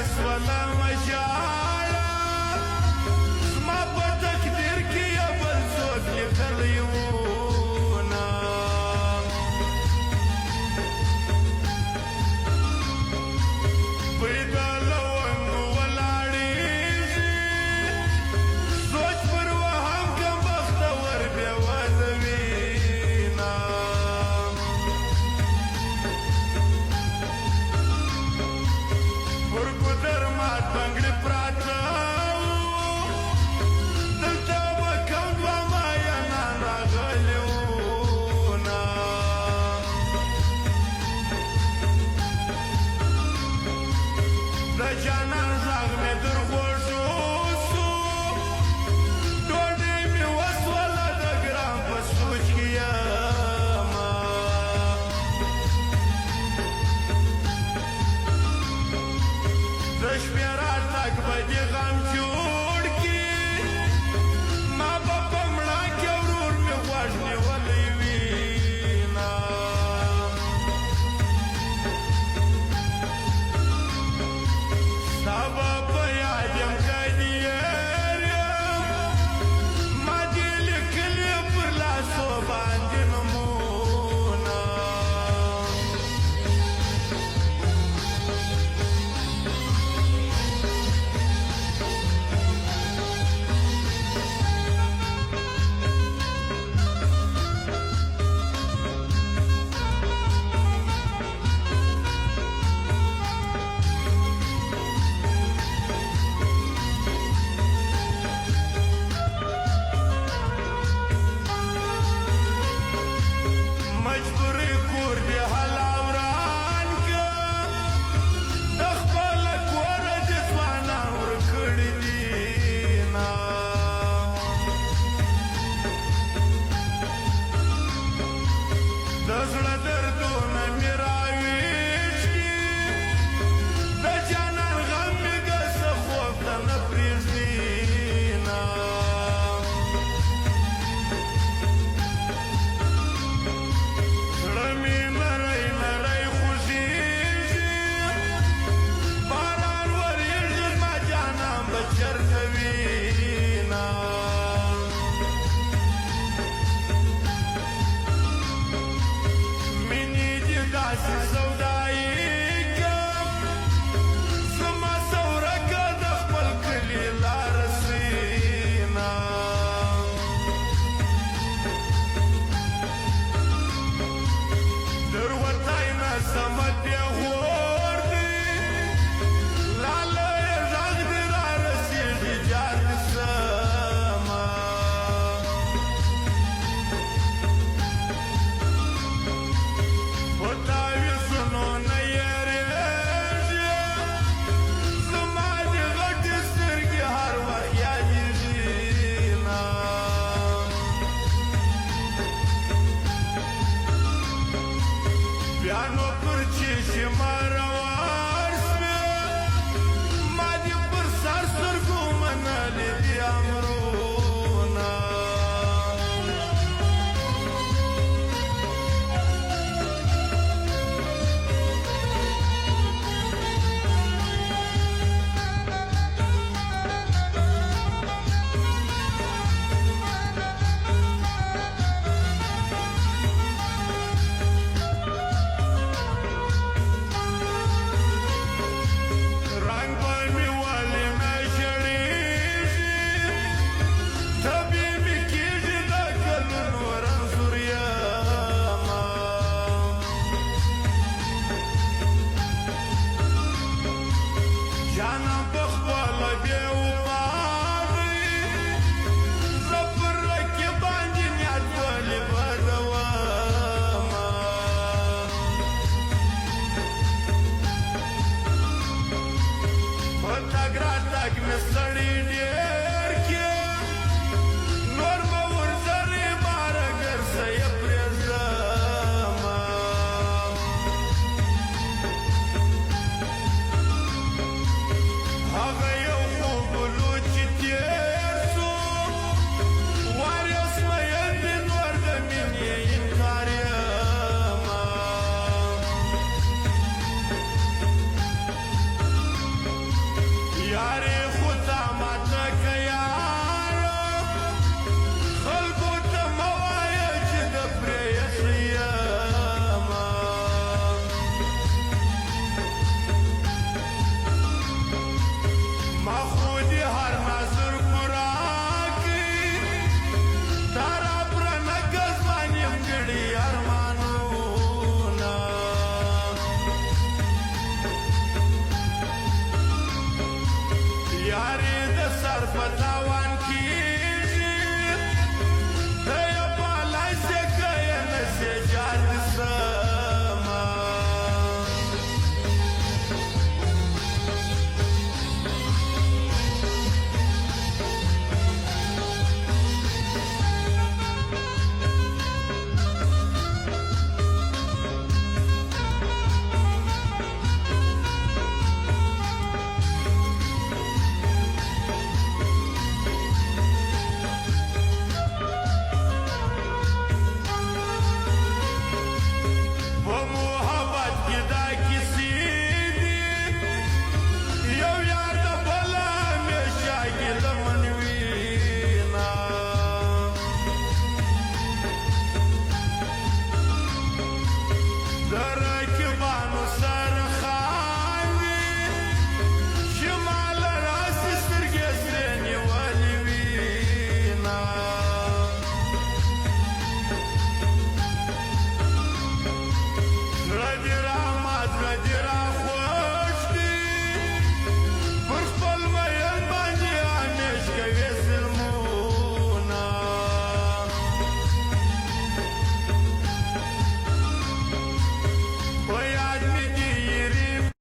وسوله مژاړه زما په تقدیر کې یې بل څوک لیکلی وونه پړي د لونګو ولاړېږي سوچ پر وهم کم بختور بېوزه وینه پر ګودر مات بنګړي پراته دلته به کم دوه ماینان راغلي وونه د جانان غږ مې در غوږو سو ډوډۍ مې وسوله د ګران په سوچ کې یمه د شپې راتګ به دې غم جوړ کړي ما به په مړه کې ورور مې غوږ نیولی وینه ستا به په یاد یم که دیر یم ما دې لیکلي پر لاسو باندې نومونه مجبورې کور دې هلا وران که د خپله کوره دې ځوانان ورکړي دینه د زړه دردونه مې راویښي د جانان غم مې ګسه خوب ته نه پرېږدينه زړه مې نری نری خوږېږي باران ورېږي زما جانان به چېرته وینه مینې دې داسې سودایي کړم زما سورکه د خپل کلي لاره سینه دروتی نسمه پېغور دی لاله یې غږ دې را رسېږي جار دې سمه په تاویزونو نه یېرېږي زما دې غټې سترګې هر وخت یادېږي بیا نو پر چشمه روان